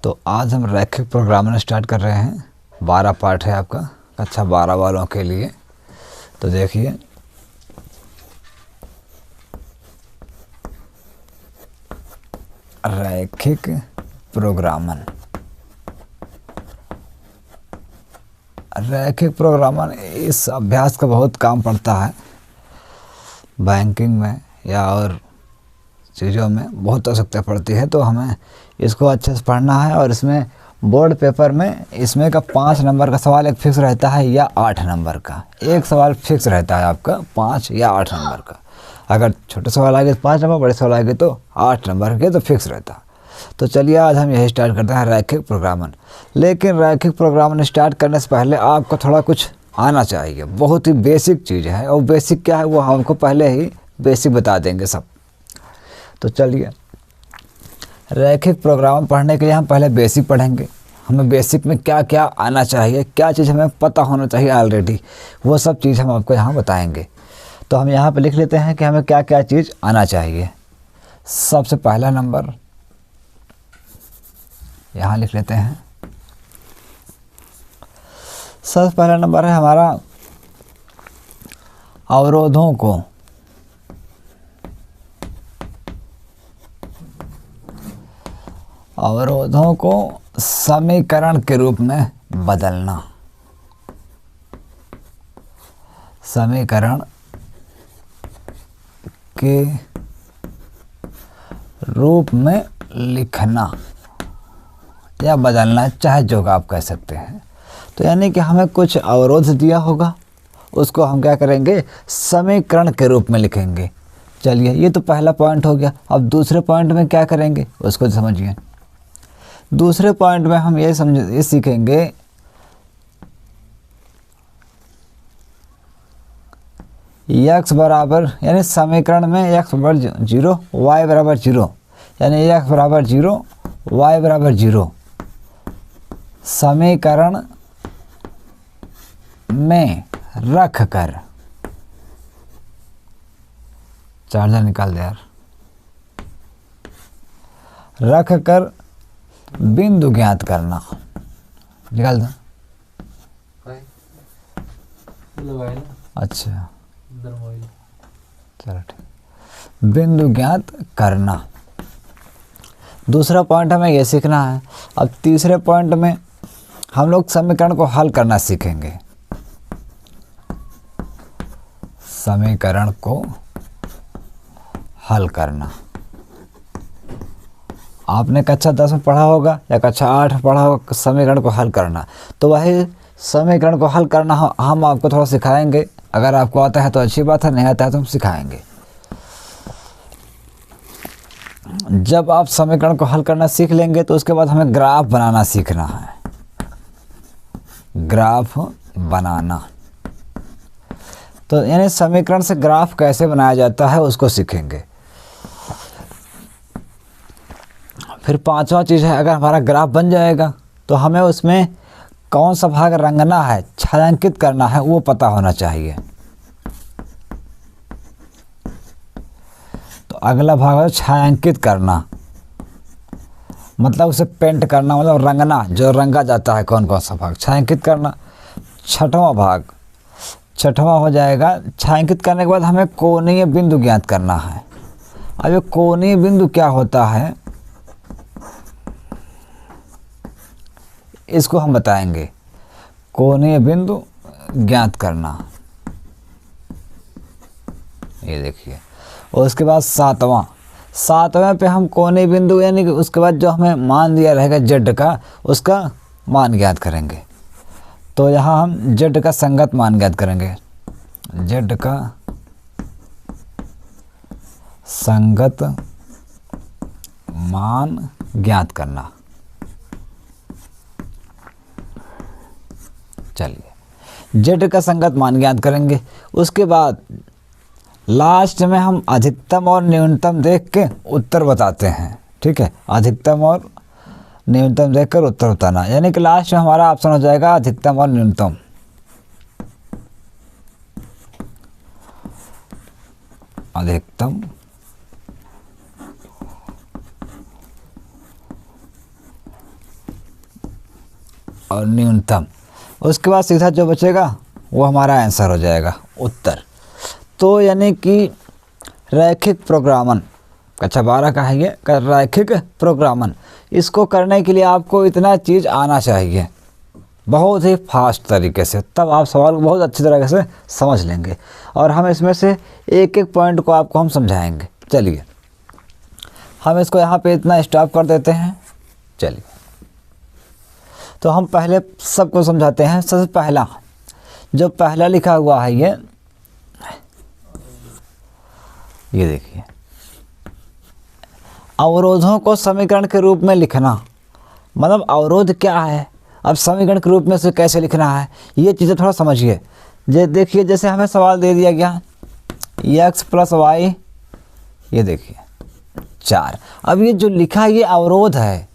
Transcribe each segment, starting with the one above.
तो आज हम रैखिक प्रोग्रामिंग स्टार्ट कर रहे हैं। 12 पार्ट है आपका कक्षा 12 वालों के लिए। तो देखिए, रैखिक प्रोग्रामन। रैखिक प्रोग्रामन इस अभ्यास का बहुत काम पड़ता है बैंकिंग में या और चीज़ों में बहुत आवश्यकता पड़ती है। तो हमें इसको अच्छे से पढ़ना है और इसमें बोर्ड पेपर में इसमें का 5 नंबर का सवाल एक फिक्स रहता है या 8 नंबर का एक सवाल फिक्स रहता है आपका 5 या 8 नंबर का। अगर छोटे सवाल आएंगे तो 5 नंबर, बड़े सवाल आएंगे तो 8 नंबर के तो फिक्स रहता है। तो चलिए आज हम यही स्टार्ट करते हैं रैखिक प्रोग्रामन। लेकिन रैखिक प्रोग्रामन स्टार्ट करने से पहले आपको थोड़ा कुछ आना चाहिए। बहुत ही बेसिक चीज़ है और बेसिक क्या है वो हमको पहले ही बेसिक बता देंगे सब। तो चलिए, रैखिक प्रोग्राम पढ़ने के लिए हम पहले बेसिक पढ़ेंगे। हमें बेसिक में क्या क्या आना चाहिए, क्या चीज़ हमें पता होना चाहिए ऑलरेडी, वो सब चीज़ हम आपको यहाँ बताएंगे। तो हम यहाँ पे लिख लेते हैं कि हमें क्या क्या चीज़ आना चाहिए। सबसे पहला नंबर यहाँ लिख लेते हैं। सबसे पहला नंबर है हमारा अवरोधों को समीकरण के रूप में बदलना। समीकरण के रूप में लिखना या बदलना, चाहे जो आप कह सकते हैं। तो यानी कि हमें कुछ अवरोध दिया होगा, उसको हम क्या करेंगे, समीकरण के रूप में लिखेंगे। चलिए, ये तो पहला पॉइंट हो गया। अब दूसरे पॉइंट में क्या करेंगे उसको समझिए। दूसरे पॉइंट में हम ये सीखेंगे x बराबर, यानी समीकरण में x बराबर 0 y बराबर 0, यानी x बराबर 0 y बराबर 0 समीकरण में रख कर, चार्जर निकाल दे यार, रख कर बिंदु ज्ञात करना। निकाल दो। अच्छा चलो ठीक, बिंदु ज्ञात करना। दूसरा पॉइंट हमें ये सीखना है। अब तीसरे पॉइंट में हम लोग समीकरण को हल करना सीखेंगे। समीकरण को हल करना आपने कक्षा 10 में पढ़ा होगा या कक्षा 8 में पढ़ा होगा, समीकरण को हल करना। तो वही समीकरण को हल करना हम आपको थोड़ा सिखाएंगे। अगर आपको आता है तो अच्छी बात है, नहीं आता है तो हम सिखाएंगे। जब आप समीकरण को हल करना सीख लेंगे तो उसके बाद हमें ग्राफ बनाना सीखना है। ग्राफ बनाना, तो यानी समीकरण से ग्राफ कैसे बनाया जाता है उसको सीखेंगे। फिर पांचवा चीज़ है, अगर हमारा ग्राफ बन जाएगा तो हमें उसमें कौन सा भाग रंगना है, छायांकित करना है, वो पता होना चाहिए। तो अगला भाग है छायांकित करना, मतलब उसे पेंट करना, मतलब रंगना, जो रंगा जाता है कौन कौन सा भाग, छायांकित करना। छठवां हो जाएगा, छायांकित करने के बाद हमें कोणीय बिंदु ज्ञात करना है। अब ये कोणीय बिंदु क्या होता है इसको हम बताएंगे। कोणीय बिंदु ज्ञात करना, ये देखिए। और उसके बाद सातवां पे हम कोणीय बिंदु, यानी कि उसके बाद जो हमें मान दिया रहेगा जेड का, उसका मान ज्ञात करेंगे। तो यहाँ हम जेड का संगत मान ज्ञात करेंगे। जेड का संगत मान ज्ञात करना। चलिए, जेड का संगत मान ज्ञात करेंगे। उसके बाद लास्ट में हम अधिकतम और न्यूनतम देख के उत्तर बताते हैं। ठीक है, अधिकतम और न्यूनतम देखकर उत्तर बताना, यानी कि लास्ट में हमारा ऑप्शन हो जाएगा अधिकतम और न्यूनतम। अधिकतम और न्यूनतम, उसके बाद सीधा जो बचेगा वो हमारा आंसर हो जाएगा, उत्तर। तो यानी कि रैखिक प्रोग्रामन, कक्षा 12 का है ये, रैखिक प्रोग्रामन। इसको करने के लिए आपको इतना चीज़ आना चाहिए बहुत ही फास्ट तरीके से, तब आप सवाल को बहुत अच्छी तरीके से समझ लेंगे। और हम इसमें से एक एक पॉइंट को आपको हम समझाएंगे। चलिए हम इसको यहाँ पे इतना स्टॉप कर देते हैं। चलिए तो हम पहले सबको समझाते हैं। सबसे पहला जो पहला लिखा हुआ है ये देखिए, अवरोधों को समीकरण के रूप में लिखना। मतलब अवरोध क्या है, अब समीकरण के रूप में से कैसे लिखना है, ये चीज़ें थोड़ा समझिए। देखिए जैसे हमें सवाल दे दिया गया x प्लस वाई, ये देखिए 4। अब ये जो लिखा है ये अवरोध है,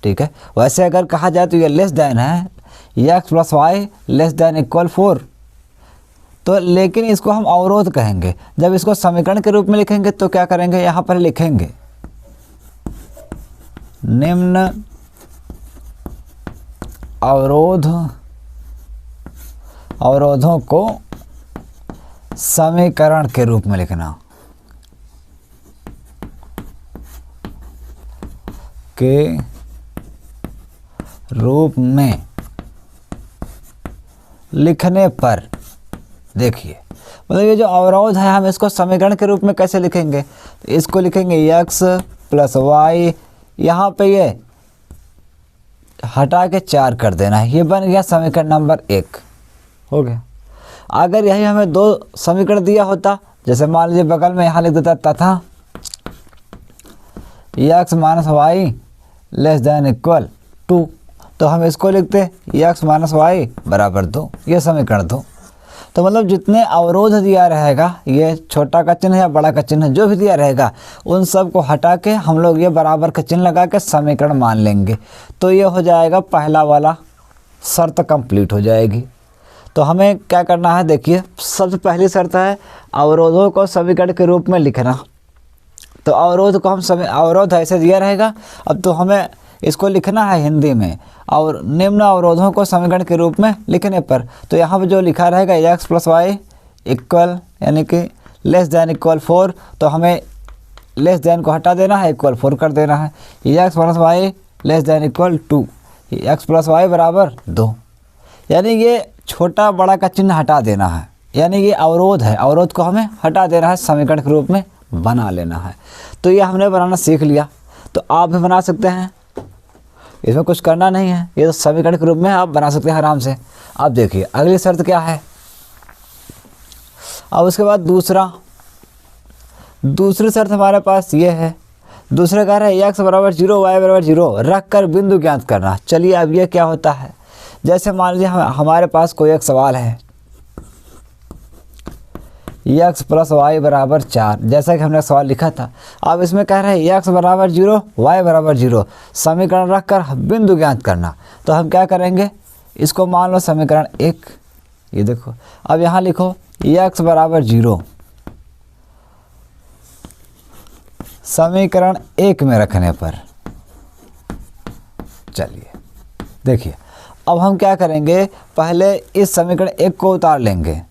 ठीक है। वैसे अगर कहा जाए तो ये लेस देन है, x plus y less than equal 4, तो लेकिन इसको हम अवरोध कहेंगे। जब इसको समीकरण के रूप में लिखेंगे तो क्या करेंगे, यहाँ पर लिखेंगे निम्न अवरोधों को समीकरण के रूप में लिखना, के रूप में लिखने पर, देखिए मतलब ये जो अवरोध है हम इसको समीकरण के रूप में कैसे लिखेंगे, तो इसको लिखेंगे x प्लस वाई, यहाँ पे ये हटा के 4 कर देना है, ये बन गया समीकरण नंबर 1 हो गया। अगर यही हमें 2 समीकरण दिया होता, जैसे मान लीजिए बगल में यहाँ लिख देता तथा x minus y less than equal 2, तो हम इसको लिखते x माइनस वाई बराबर 2, ये समीकरण 2। तो मतलब जितने अवरोध दिया रहेगा, ये छोटा का चिन्ह या बड़ा का चिन्ह जो भी दिया रहेगा, उन सब को हटा के हम लोग ये बराबर का चिन्ह लगा के समीकरण मान लेंगे, तो ये हो जाएगा पहला वाला शर्त कंप्लीट हो जाएगी। तो हमें क्या करना है, देखिए सबसे पहली शर्त है अवरोधों को समीकरण के रूप में लिखना। तो अवरोध को हम अवरोध ऐसे दिया रहेगा, अब तो हमें इसको लिखना है हिंदी में, और निम्न अवरोधों को समीकरण के रूप में लिखने पर, तो यहाँ पर जो लिखा रहेगा x प्लस वाई इक्वल यानी कि लेस देन इक्वल 4, तो हमें लेस देन को हटा देना है, इक्वल 4 कर देना है। x plus y less than equal 2, x plus y बराबर 2, यानी ये छोटा बड़ा का चिन्ह हटा देना है, यानी ये अवरोध है, अवरोध को हमें हटा देना है, समीकरण के रूप में बना लेना है। तो ये हमने बनाना सीख लिया, तो आप भी बना सकते हैं, इसमें कुछ करना नहीं है, ये तो समीकरण के रूप में आप बना सकते हैं आराम से। अब देखिए अगली शर्त क्या है, अब उसके बाद दूसरी शर्त हमारे पास ये है, दूसरा कह रहा है x बराबर 0 y बराबर 0 रख कर बिंदु ज्ञात करना। चलिए अब ये क्या होता है, जैसे मान लीजिए हमारे पास कोई एक सवाल है x प्लस वाई बराबर 4, जैसा कि हमने सवाल लिखा था। अब इसमें कह रहे हैं x बराबर 0 y बराबर 0 समीकरण रख कर बिंदु ज्ञात करना। तो हम क्या करेंगे, इसको मान लो समीकरण 1, ये देखो। अब यहाँ लिखो x बराबर 0 समीकरण 1 में रखने पर, चलिए देखिए अब हम क्या करेंगे, पहले इस समीकरण 1 को उतार लेंगे।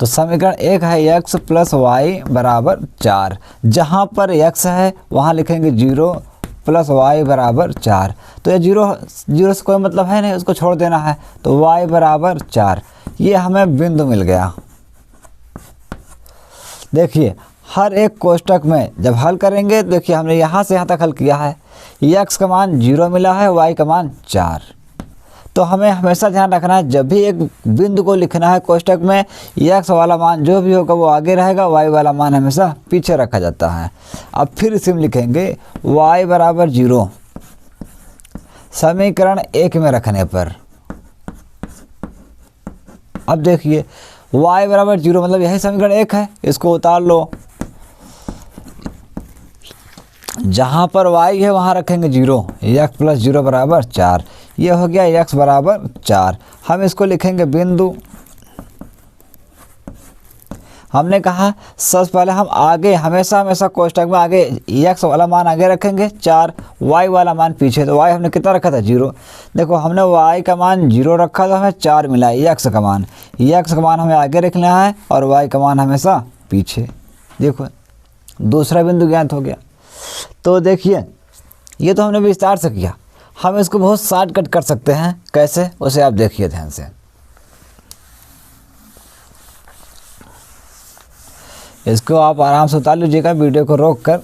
तो समीकरण 1 है x प्लस वाई बराबर 4, जहाँ पर x है वहाँ लिखेंगे 0 प्लस वाई बराबर 4। तो ये 0 से कोई मतलब है नहीं, उसको छोड़ देना है, तो y बराबर 4, ये हमें बिंदु मिल गया। देखिए हर एक कोष्टक में जब हल करेंगे, देखिए हमने यहाँ से यहाँ तक हल किया है, x का मान 0 मिला है, y का मान 4। तो हमें हमेशा ध्यान रखना है, जब भी एक बिंदु को लिखना है कोष्टक में, x वाला मान जो भी होगा वो आगे रहेगा, y वाला मान हमेशा पीछे रखा जाता है। अब फिर इसी में लिखेंगे y बराबर 0 समीकरण 1 में रखने पर। अब देखिए y बराबर 0 मतलब यही समीकरण 1 है, इसको उतार लो, जहाँ पर y है वहाँ रखेंगे 0, x प्लस 0 बराबर 4, ये हो गया x बराबर 4। हम इसको लिखेंगे बिंदु, हमने कहा सबसे पहले हम आगे हमेशा कोष्टक में आगे x वाला मान आगे रखेंगे 4, y वाला मान पीछे। तो y हमने कितना रखा था 0। देखो हमने y का मान 0 रखा तो हमें 4 मिला x का मान। x का मान हमें आगे रखना है और y का मान हमेशा पीछे। देखो दूसरा बिंदु ज्ञात हो गया। तो देखिए ये तो हमने विस्तार से किया, हम इसको बहुत शॉर्टकट कर सकते हैं। कैसे, उसे आप देखिए ध्यान से। इसको आप आराम से उतार लीजिएगा वीडियो को रोक कर।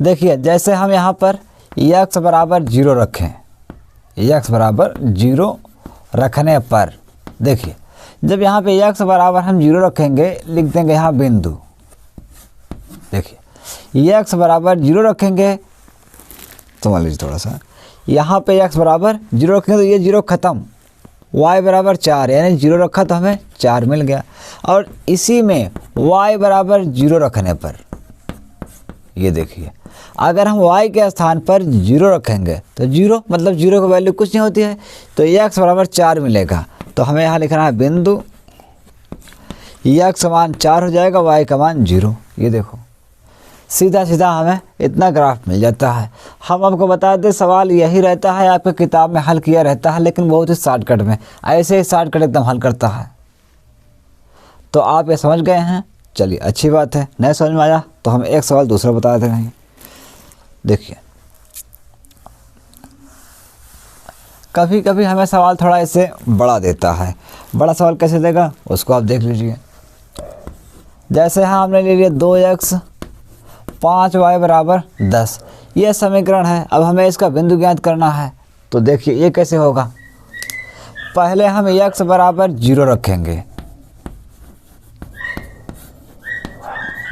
देखिए जैसे हम यहाँ पर x बराबर 0 रखें, x बराबर 0 रखने पर देखिए जब यहाँ पे x बराबर हम 0 रखेंगे, लिख देंगे यहाँ बिंदु। देखिए x बराबर 0 रखेंगे, समझ लीजिए थोड़ा सा, यहाँ पे x बराबर 0 रखेंगे तो ये 0 ख़त्म, y बराबर 4 यानी 0 रखा तो हमें 4 मिल गया। और इसी में y बराबर 0 रखने पर ये देखिए अगर हम y के स्थान पर 0 रखेंगे तो 0 मतलब 0 की वैल्यू कुछ नहीं होती है, तो x बराबर 4 मिलेगा। तो हमें यहाँ लिखना है बिंदु, x का मान 4 हो जाएगा, y का मान 0। ये देखो सीधा सीधा हमें इतना ग्राफ मिल जाता है। हम आपको बता दें सवाल यही रहता है, आपके किताब में हल किया रहता है, लेकिन बहुत ही शॉर्टकट में, ऐसे ही शॉर्टकट एकदम हल करता है। तो आप ये समझ गए हैं, चलिए अच्छी बात है। नहीं समझ में आया तो हम एक सवाल दूसरा बता देते हैं। देखिए कभी कभी हमें सवाल थोड़ा ऐसे बड़ा देता है, बड़ा सवाल कैसे देगा उसको आप देख लीजिए। जैसे यहाँ हमने ले लिया 2x 5y बराबर 10, ये समीकरण है। अब हमें इसका बिंदु ज्ञात करना है। तो देखिए ये कैसे होगा, पहले हम x बराबर 0 रखेंगे।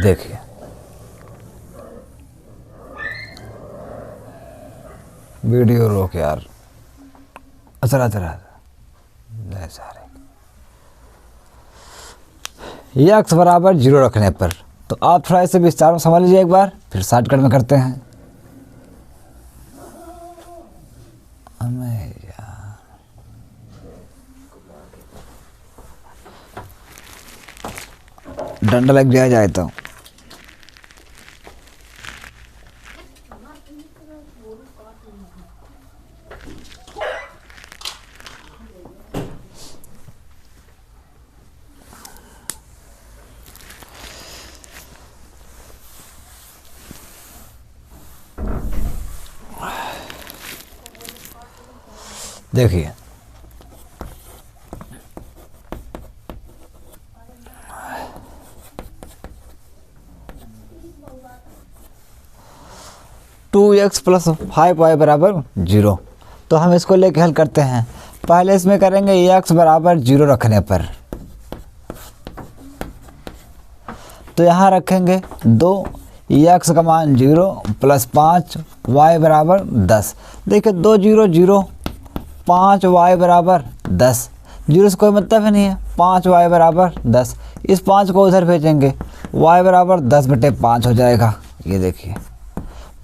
देखिए वीडियो रोक यार, अच्छा x बराबर 0 रखने पर, तो आप थोड़ा इसे विस्तार में समझ लीजिए एक बार, फिर शॉर्टकट में करते हैं। डंडा लग जाए तो देखिए टू एक्स प्लस 5y बराबर 0। तो हम इसको लेके हल करते हैं। पहले इसमें करेंगे x बराबर 0 रखने पर, तो यहाँ रखेंगे 2, x का मान 0 प्लस 5 y बराबर 10। देखिए 2 0 0 5 y बराबर 10, 0 से कोई मतलब ही नहीं है, 5 y बराबर 10। इस 5 को उधर भेजेंगे, y बराबर 10/5 हो जाएगा। ये देखिए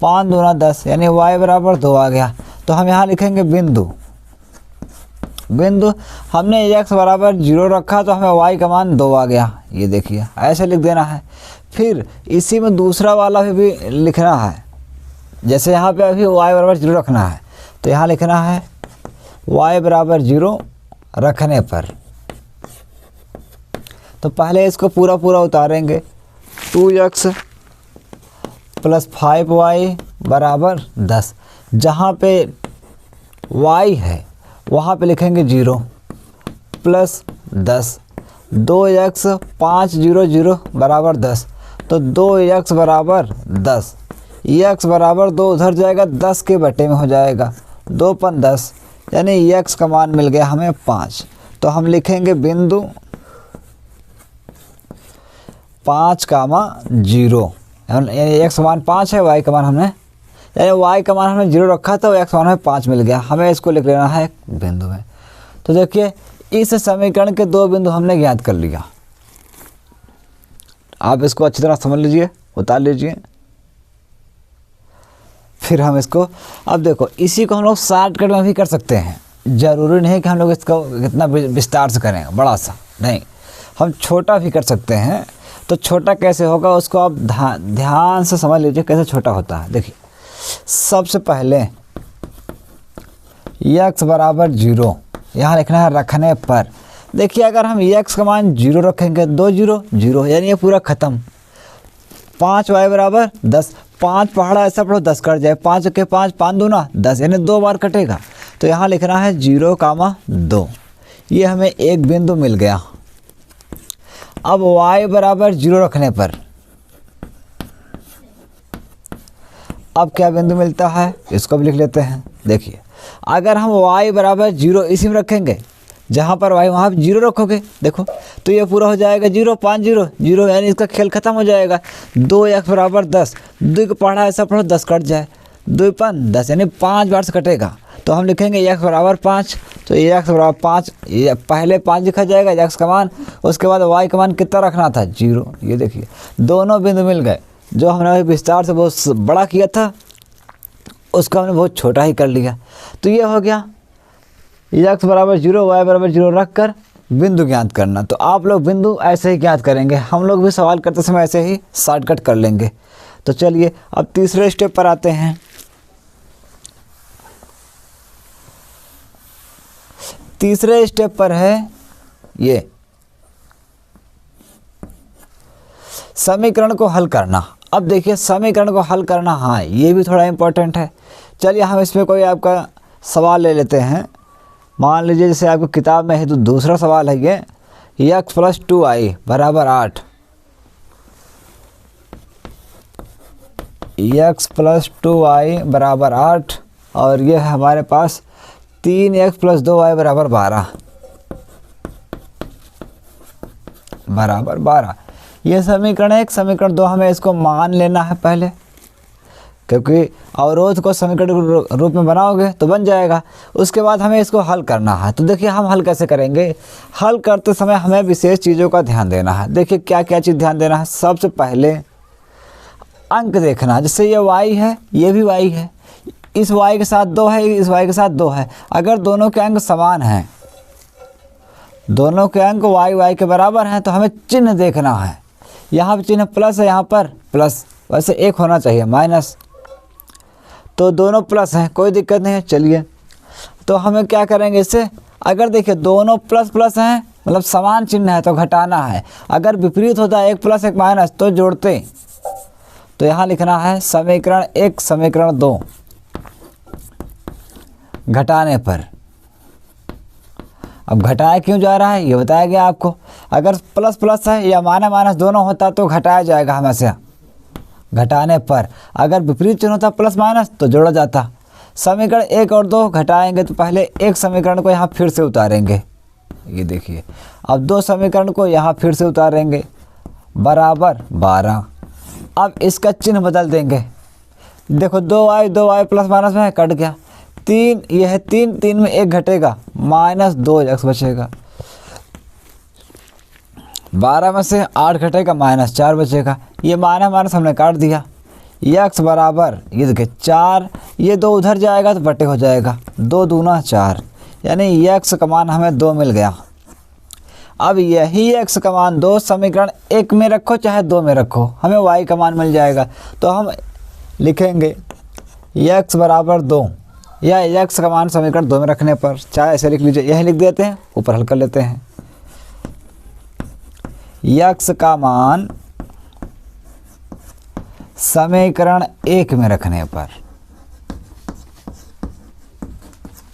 5 दूना 10 यानी y बराबर 2 आ गया। तो हम यहाँ लिखेंगे बिंदु, हमने x बराबर 0 रखा तो हमें y का मान 2 आ गया। ये देखिए ऐसे लिख देना है। फिर इसी में दूसरा वाला भी लिखना है। जैसे यहाँ पे अभी y बराबर 0 रखना है, तो यहाँ लिखना है y बराबर 0 रखने पर। तो पहले इसको पूरा उतारेंगे, 2x प्लस 5y बराबर 10। जहाँ पे y है वहाँ पे लिखेंगे 0 प्लस 10, 2x 5 0 0 बराबर 10। तो 2x बराबर 10, x बराबर 2 उधर जाएगा, 10 के बटे में हो जाएगा, 2 पन 10 यानी x का मान मिल गया हमें 5। तो हम लिखेंगे बिंदु 5, 0 यानी x का मान 5 है, y का मान हमने यानी y का मान हमने 0 रखा तो x का मान हमें 5 मिल गया। हमें इसको लिख लेना है बिंदु में। तो देखिए इस समीकरण के 2 बिंदु हमने ज्ञात कर लिया। आप इसको अच्छी तरह समझ लीजिए, उतार लीजिए। फिर हम इसको, अब देखो इसी को हम लोग शॉर्टकट में भी कर सकते हैं। ज़रूरी नहीं कि हम लोग इसको कितना विस्तार से करें, बड़ा सा नहीं, हम छोटा भी कर सकते हैं। तो छोटा कैसे होगा उसको आप ध्यान से समझ लीजिए कैसे छोटा होता है। देखिए सबसे पहले x बराबर 0 यहाँ लिखना है रखने पर। देखिए अगर हम x का मान 0 रखेंगे 2 0 0 यानी ये पूरा ख़त्म। 5y बराबर 10, 5 पहाड़ा ऐसा पढ़ो 10 कट जाए, 5 के 5 5 दूना 10 यानी 2 बार कटेगा। तो यहाँ लिखना है 0,2। ये हमें एक बिंदु मिल गया। अब y बराबर 0 रखने पर अब क्या बिंदु मिलता है इसको भी लिख लेते हैं। देखिए अगर हम y बराबर 0 इसी में रखेंगे, जहाँ पर y वहाँ पर 0 रखोगे, देखो तो ये पूरा हो जाएगा 0 5 0 0 यानी इसका खेल ख़त्म हो जाएगा। 2x बराबर 10, 2 को पढ़ा ऐसा पढ़ो 10 कट जाए, 2 5 10 यानी 5 बार से कटेगा। तो हम लिखेंगे x बराबर 5। तो x बराबर 5, ये पहले 5 लिखा जाएगा x का मान, उसके बाद y का मान कितना रखना था 0। ये देखिए दोनों बिंदु मिल गए। जो हमने विस्तार से बहुत बड़ा किया था उसको हमने बहुत छोटा ही कर लिया। तो ये हो गया x बराबर 0 y बराबर 0 रख कर बिंदु ज्ञात करना। तो आप लोग बिंदु ऐसे ही ज्ञात करेंगे, हम लोग भी सवाल करते समय ऐसे ही शॉर्टकट कर लेंगे। तो चलिए अब तीसरे स्टेप पर आते हैं। तीसरे स्टेप पर है ये समीकरण को हल करना। अब देखिए समीकरण को हल करना, हाँ ये भी थोड़ा इम्पोर्टेंट है। चलिए हम इसमें कोई आपका सवाल ले लेते हैं। मान लीजिए जैसे आपको किताब में है तो दूसरा सवाल है ये x + 2y बराबर 8। x + 2y बराबर 8 और ये है हमारे पास 3x + 2y बराबर 12 बराबर 12। ये समीकरण 1, समीकरण 2 हमें इसको मान लेना है पहले, क्योंकि अवरोध को समीकरण के रूप में बनाओगे तो बन जाएगा। उसके बाद हमें इसको हल करना है। तो देखिए हम हल कैसे करेंगे। हल करते समय हमें विशेष चीज़ों का ध्यान देना है। देखिए क्या क्या चीज़ ध्यान देना है। सबसे पहले अंक देखना है। जैसे ये y है ये भी y है, इस y के साथ 2 है, इस y के साथ 2 है। अगर दोनों के अंक समान हैं, दोनों के अंक y के बराबर हैं, तो हमें चिन्ह देखना है। यहाँ पर चिन्ह प्लस है, यहाँ पर प्लस, वैसे एक होना चाहिए माइनस, तो दोनों प्लस हैं, कोई दिक्कत नहीं है। चलिए तो हमें क्या करेंगे इससे, अगर देखिए दोनों प्लस प्लस हैं मतलब समान चिन्ह है तो घटाना है। अगर विपरीत होता है 1 + 1 माइनस तो जोड़ते। तो यहाँ लिखना है समीकरण 1 समीकरण 2 घटाने पर। अब घटाया क्यों जा रहा है ये बताया गया आपको। अगर प्लस प्लस है या माइनस माइनस दोनों होता तो घटाया जाएगा हमेशा घटाने पर। अगर विपरीत चिन्ह होता प्लस माइनस तो जोड़ा जाता। समीकरण 1 और 2 घटाएंगे तो पहले एक समीकरण को यहाँ फिर से उतारेंगे। ये देखिए अब 2 समीकरण को यहाँ फिर से उतारेंगे बराबर 12। अब इसका चिन्ह बदल देंगे। देखो 2y प्लस माइनस में कट गया, 3 ये है 3, 3 में 1 घटेगा -2x बचेगा। 12 में से 8 घटेगा -4 बचेगा। ये माइनस माइनस हमने काट दिया। x बराबर ये देखिए 4, ये 2 उधर जाएगा तो बटे हो जाएगा, 2 दूना 4 यानी x का मान हमें 2 मिल गया। अब यही x का मान 2 समीकरण 1 में रखो चाहे 2 में रखो, हमें y का मान मिल जाएगा। तो हम लिखेंगे x बराबर 2 या x का मान समीकरण 2 में रखने पर, चाहे ऐसे लिख लीजिए, यही लिख देते हैं, ऊपर हल कर लेते हैं। x का मान समीकरण 1 में रखने पर,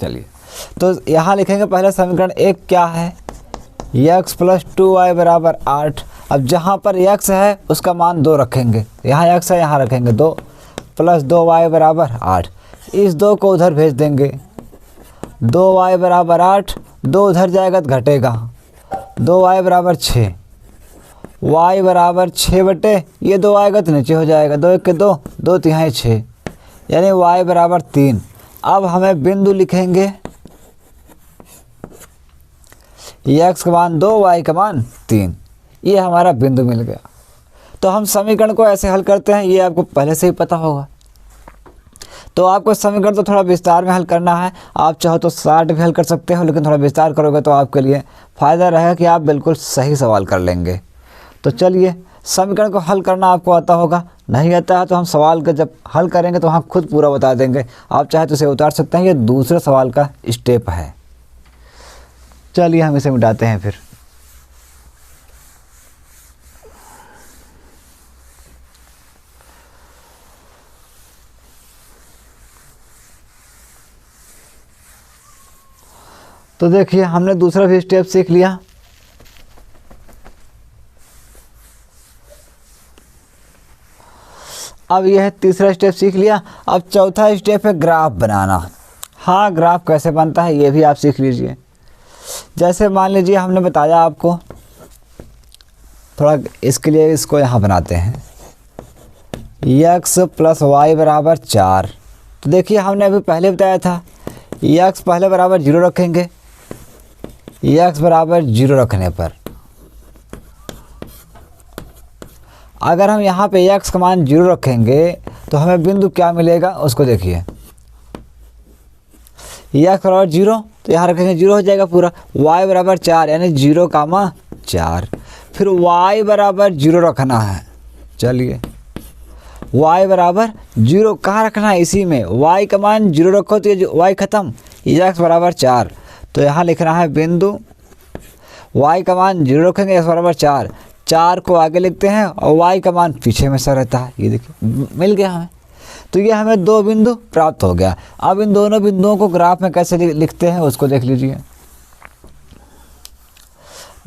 चलिए तो यहाँ लिखेंगे पहले समीकरण 1 क्या है, x + 2y बराबर 8। अब जहाँ पर x है उसका मान 2 रखेंगे, यहाँ x है यहाँ रखेंगे 2 + 2y बराबर 8। इस 2 को उधर भेज देंगे, 2y बराबर 8, 2 उधर जाएगा तो घटेगा, 2y बराबर 6, y बराबर 6 बटे ये 2 आएगा तो नीचे हो जाएगा, 2 1 के 2, 2 तिहाई 6 यानी y बराबर 3। अब हमें बिंदु लिखेंगे, x का मान 2 y का मान 3, ये हमारा बिंदु मिल गया। तो हम समीकरण को ऐसे हल करते हैं, ये आपको पहले से ही पता होगा। तो आपको समीकरण तो थोड़ा विस्तार में हल करना है। आप चाहो तो शॉर्ट भी हल कर सकते हो, लेकिन थोड़ा विस्तार करोगे तो आपके लिए फ़ायदा रहेगा कि आप बिल्कुल सही सवाल कर लेंगे। तो चलिए समीकरण को हल करना आपको आता होगा, नहीं आता है तो हम सवाल का जब हल करेंगे तो हम खुद पूरा बता देंगे। आप चाहे तो इसे उतार सकते हैं, ये दूसरे सवाल का स्टेप है। चलिए हम इसे मिटाते हैं फिर। तो देखिए हमने दूसरा भी स्टेप सीख लिया। अब यह तीसरा स्टेप सीख लिया। अब चौथा स्टेप है ग्राफ बनाना। हाँ, ग्राफ कैसे बनता है ये भी आप सीख लीजिए। जैसे मान लीजिए हमने बताया आपको, थोड़ा इसके लिए इसको यहाँ बनाते हैं, x + y = 4। तो देखिए हमने अभी पहले बताया था x पहले बराबर 0 रखेंगे, x बराबर 0 रखने पर अगर हम यहाँ पे x का मान 0 रखेंगे तो हमें बिंदु क्या मिलेगा उसको देखिए। x बराबर 0 तो यहाँ रखेंगे 0 हो जाएगा पूरा। y बराबर 4 यानी 0,4। फिर y बराबर 0 रखना है। चलिए y बराबर 0 कहाँ रखना है, इसी में। y का मान 0 रखो तो ये y ख़त्म, x बराबर 4। तो यहाँ लिखना है बिंदु y का मान 0 रखेंगे, x बराबर 4। 4 को आगे लिखते हैं और y का मान पीछे में सा रहता है। ये देखिए मिल गया हमें। तो ये हमें 2 बिंदु प्राप्त हो गया। अब इन दोनों बिंदुओं को ग्राफ में कैसे लिखते हैं उसको देख लीजिए।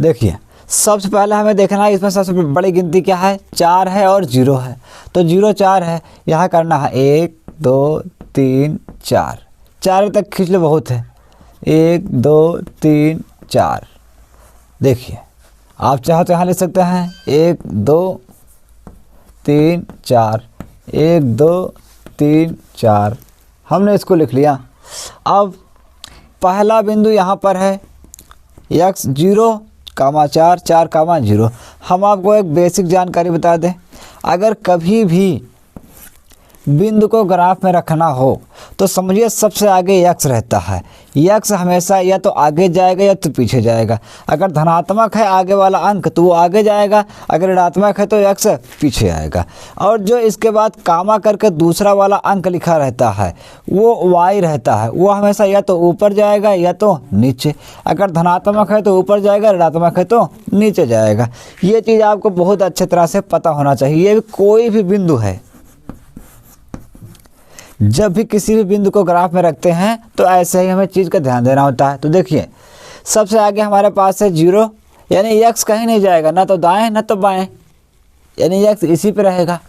देखिए सबसे पहले हमें देखना है इसमें सबसे बड़ी गिनती क्या है, 4 है और 0 है। तो 0 4 है, यहाँ करना है 1 2 3 4, 4 तक खींच लो बहुत है। 1 2 3 4। देखिए आप चाहो तो यहाँ लिख सकते हैं 1 2 3 4, 1 2 3 4। हमने इसको लिख लिया। अब पहला बिंदु यहाँ पर है x 0, 4 4, 0। हम आपको एक बेसिक जानकारी बता दें, अगर कभी भी बिंदु को ग्राफ में रखना हो तो समझिए सबसे आगे x रहता है। x हमेशा या तो आगे जाएगा या तो पीछे जाएगा। अगर धनात्मक है आगे वाला अंक तो वो आगे जाएगा, अगर ऋणात्मक है तो x पीछे आएगा। और जो इसके बाद कामा करके दूसरा वाला अंक लिखा रहता है वो y रहता है, वो हमेशा या तो ऊपर जाएगा या तो नीचे। अगर धनात्मक है तो ऊपर जाएगा, ऋणात्मक है तो नीचे जाएगा। ये चीज़ आपको बहुत अच्छे तरह से पता होना चाहिए। ये भी कोई भी बिंदु है, जब भी किसी भी बिंदु को ग्राफ में रखते हैं तो ऐसे ही हमें चीज़ का ध्यान देना होता है। तो देखिए सबसे आगे हमारे पास है 0, यानी x कहीं नहीं जाएगा, ना तो दाएं ना तो बाएं, यानी x इसी पे रहेगा।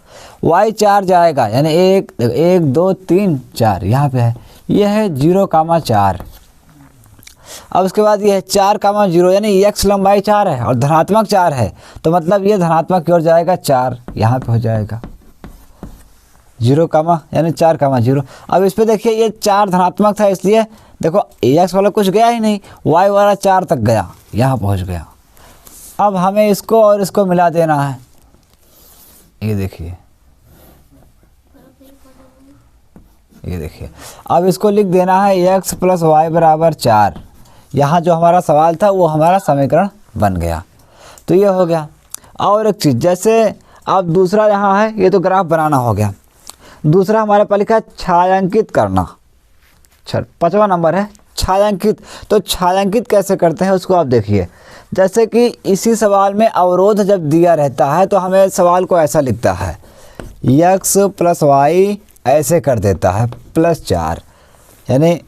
y 4 जाएगा, यानी 1 2 3 4 यहाँ पे है, यह है 0,4। अब उसके बाद ये है 4,0, यानी x लंबाई 4 है और धनात्मक 4 है, तो मतलब ये धनात्मक की ओर जाएगा, 4 यहाँ पे हो जाएगा। 0, यानी 4,0। अब इस पे देखिए ये 4 धनात्मक था, इसलिए देखो x वाला कुछ गया ही नहीं, y वाला 4 तक गया, यहाँ पहुँच गया। अब हमें इसको और इसको मिला देना है। ये देखिए अब इसको लिख देना है x + y = 4। यहाँ जो हमारा सवाल था वो हमारा समीकरण बन गया। तो ये हो गया। और एक चीज़, जैसे अब दूसरा यहाँ है, ये तो ग्राफ बनाना हो गया। दूसरा हमारे पास लिखा है छायांकित करना। 5वां नंबर है छायांकित। तो छायांकित कैसे करते हैं उसको आप देखिए। जैसे कि इसी सवाल में अवरोध जब दिया रहता है तो हमें सवाल को ऐसा लिखता है, x + y ऐसे कर देता है +4, यानी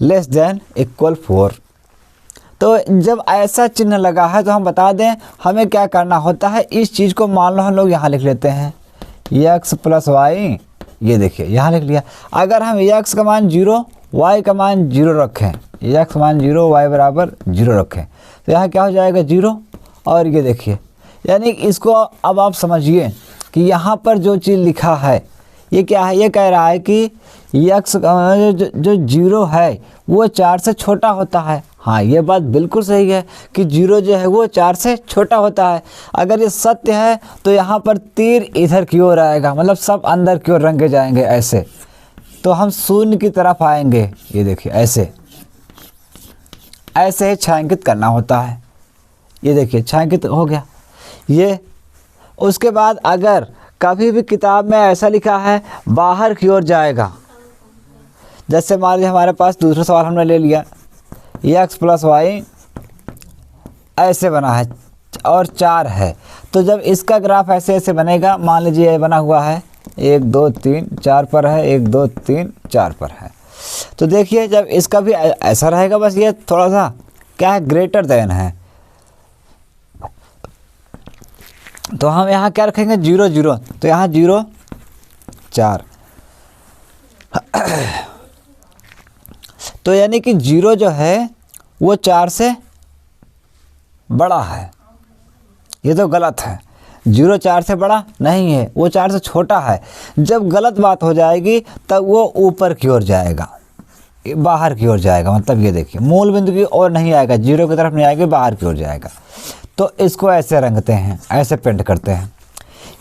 <= 4। तो जब ऐसा चिन्ह लगा है तो हम बता दें हमें क्या करना होता है। इस चीज़ को मान लो हम लोग यहाँ लिख लेते हैं x + y, ये देखिए यहाँ लिख लिया। अगर हम x का मान 0 y का मान 0 रखें, x मान 0 y बराबर 0 रखें, तो यहाँ क्या हो जाएगा 0। और ये देखिए, यानी इसको अब आप समझिए कि यहाँ पर जो चीज़ लिखा है ये क्या है। ये कह रहा है कि x जो 0 है वो 4 से छोटा होता है। हाँ, ये बात बिल्कुल सही है कि 0 जो है वो 4 से छोटा होता है। अगर ये सत्य है तो यहाँ पर तीर इधर की ओर आएगा, मतलब सब अंदर की ओर रंगे जाएंगे ऐसे, तो हम शून्य की तरफ आएंगे। ये देखिए ऐसे ही छायांकित करना होता है। ये देखिए छायांकित हो गया ये। उसके बाद अगर कभी भी किताब में ऐसा लिखा है बाहर की ओर जाएगा, जैसे मान लीजिए हमारे पास दूसरा सवाल हमने ले लिया, x प्लस वाई ऐसे बना है और 4 है, तो जब इसका ग्राफ ऐसे ऐसे बनेगा, मान लीजिए ये बना हुआ है 1 2 3 4 पर है, 1 2 3 4 पर है, तो देखिए जब इसका भी ऐसा रहेगा, बस ये थोड़ा सा क्या है ग्रेटर देन है, तो हम यहाँ क्या रखेंगे 0 0, तो यहाँ 0 4, तो यानी कि 0 जो है वो 4 से बड़ा है, ये तो गलत है। 0 4 से बड़ा नहीं है, वो 4 से छोटा है। जब गलत बात हो जाएगी तब वो ऊपर की ओर जाएगा, बाहर की ओर जाएगा, मतलब ये देखिए मूल बिंदु की ओर नहीं आएगा, 0 की तरफ नहीं आएगा, बाहर की ओर जाएगा। तो इसको ऐसे रंगते हैं, ऐसे पेंट करते हैं,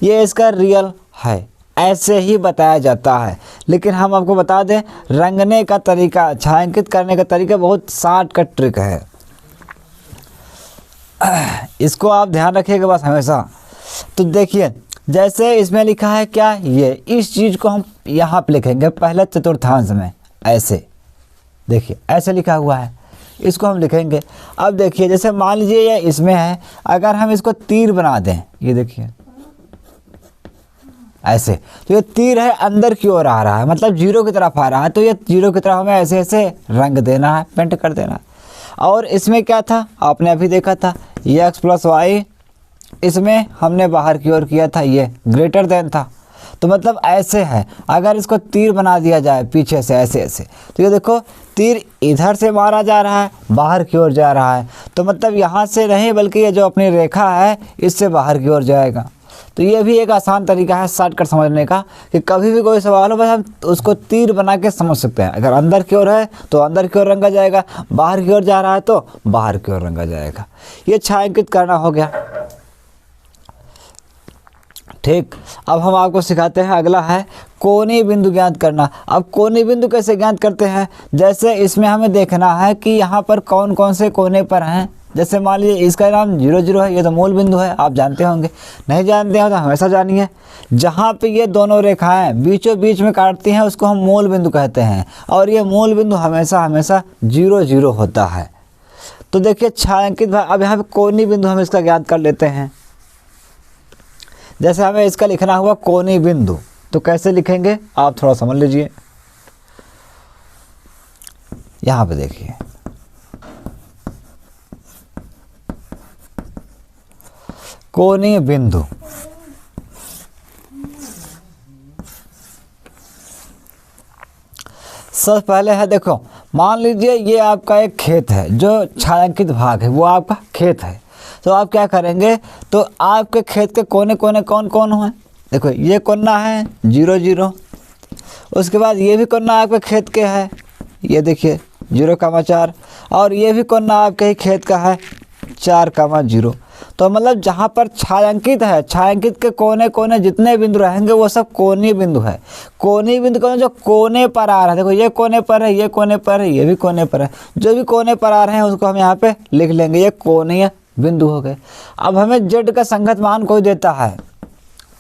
ये इसका रियल है, ऐसे ही बताया जाता है। लेकिन हम आपको बता दें रंगने का तरीका, छायांकित करने का तरीका बहुत शॉर्टकट ट्रिक है, इसको आप ध्यान रखिएगा बस हमेशा। तो देखिए जैसे इसमें लिखा है क्या, ये इस चीज़ को हम यहाँ पे लिखेंगे पहले चतुर्थांश में, ऐसे देखिए ऐसे लिखा हुआ है, इसको हम लिखेंगे। अब देखिए जैसे मान लीजिए ये इसमें है, अगर हम इसको तीर बना दें, ये देखिए ऐसे, तो ये तीर है अंदर की ओर आ रहा है, मतलब 0 की तरफ आ रहा है, तो ये 0 की तरफ हमें ऐसे ऐसे रंग देना है, पेंट कर देना है। और इसमें क्या था, आपने अभी देखा था x प्लस वाई, इसमें हमने बाहर की ओर किया था, ये ग्रेटर देन था, तो मतलब ऐसे है। अगर इसको तीर बना दिया जाए पीछे से ऐसे ऐसे, तो ये देखो तीर इधर से मारा जा रहा है, बाहर की ओर जा रहा है, तो मतलब यहाँ से नहीं बल्कि ये जो अपनी रेखा है इससे बाहर की ओर जाएगा। तो ये भी एक आसान तरीका है शॉर्टकट समझने का, कि कभी भी कोई सवाल हो बस हम उसको तीर बना के समझ सकते हैं। अगर अंदर की ओर है तो अंदर की ओर रंगा जाएगा, बाहर की ओर जा रहा है तो बाहर की ओर रंगा जाएगा। ये छायांकित करना हो गया, ठीक। अब हम आपको सिखाते हैं, अगला है कोणीय बिंदु ज्ञात करना। अब कोणीय बिंदु कैसे ज्ञात करते हैं, जैसे इसमें हमें देखना है कि यहाँ पर कौन कौन से कोने पर हैं। जैसे मान लीजिए इसका नाम 0 0 है, ये तो मूल बिंदु है, आप जानते होंगे, नहीं जानते हो तो हमेशा जानिए। जहाँ पे ये दोनों रेखाएं बीचों बीच में काटती हैं उसको हम मूल बिंदु कहते हैं, और ये मूल बिंदु हमेशा हमेशा 0 0 होता है। तो देखिए छायांकित, अब यहाँ पे कोणीय बिंदु हम इसका ज्ञात कर लेते हैं। जैसे हमें इसका लिखना हुआ कोणीय बिंदु, तो कैसे लिखेंगे आप थोड़ा समझ लीजिए। यहाँ पे देखिए कोणीय बिंदु, सबसे पहले है, देखो मान लीजिए ये आपका एक खेत है, जो छायांकित भाग है वो आपका खेत है। तो आप क्या करेंगे, तो आपके खेत के कोने कोने कौन कौन हैं, देखो ये कोना है 0 0, उसके बाद ये भी कोना आपके खेत के है, ये देखिए 0,4, और ये भी कोना आपके ही खेत का है 4,0। तो मतलब जहाँ पर छायांकित है, छायांकित के कोने कोने जितने बिंदु रहेंगे वो सब कोणीय बिंदु है। कोणीय बिंदु कौन, जो कोने पर आ रहा है, देखो ये कोने पर है, ये कोने पर है, ये भी कोने पर है, जो भी कोने पर आ रहे हैं उसको हम यहाँ पे लिख लेंगे, ये कोणीय बिंदु हो गए। अब हमें z का संगत मान कोई देता है,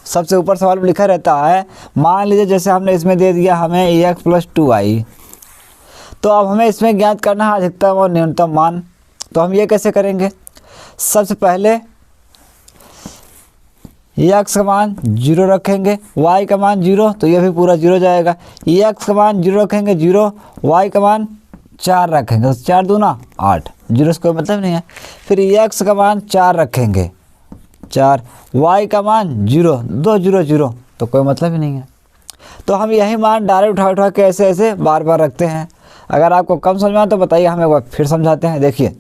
सबसे ऊपर सवाल में लिखा रहता है, मान लीजिए जैसे हमने इसमें दे दिया हमें x प्लस 2y, तो अब हमें इसमें ज्ञात करना है अधिकतम और न्यूनतम मान। तो हम ये कैसे करेंगे, सबसे पहले x का मान 0 रखेंगे, y का मान 0, तो ये भी पूरा 0 जाएगा। x का मान 0 रखेंगे 0, y का मान 4 रखेंगे, तो 4 दूना 8, 0 से कोई मतलब नहीं है। फिर x का मान 4 रखेंगे 4, y का मान 0, 2 0 0, तो कोई मतलब ही नहीं है। तो हम यही मान डायरेक्ट उठा उठा के ऐसे ऐसे बार बार रखते हैं। अगर आपको कम समझ में आए तो बताइए, हम एक बार फिर समझाते हैं। देखिए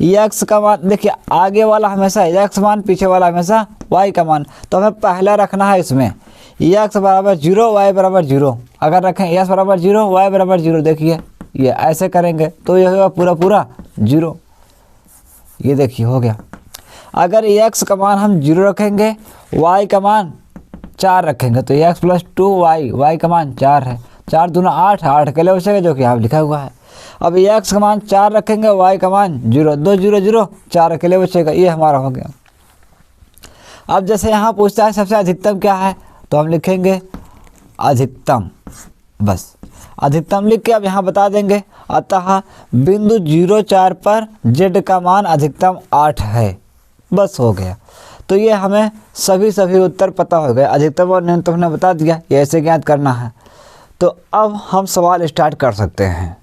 x का मान, देखिए आगे वाला हमेशा x मान, पीछे वाला हमेशा y का मान, तो हमें पहला रखना है इसमें x बराबर 0, y बराबर 0। अगर रखें x बराबर 0, y बराबर 0, देखिए ये ऐसे करेंगे तो ये होगा पूरा पूरा 0, ये देखिए हो गया। अगर x का मान हम 0 रखेंगे, y का मान 4 रखेंगे, तो x प्लस 2y, y का मान 4 है, 4 दूना 8, 8 के लिए बचेगा जो कि यहाँ लिखा हुआ है। अब x का मान 4 रखेंगे, y का मान 0, 2 0 0, 4 के लिए बचेगा, ये हमारा हो गया। अब जैसे यहाँ पूछता है सबसे अधिकतम क्या है, तो हम लिखेंगे अधिकतम, बस अधिकतम लिख के अब यहाँ बता देंगे। अतः बिंदु 0,4 पर z का मान अधिकतम 8 है, बस हो गया। तो ये हमें सभी उत्तर पता हो गए, अधिकतम और न्यूनतम ने बता दिया, ये ऐसे ज्ञात करना है। तो अब हम सवाल स्टार्ट कर सकते हैं।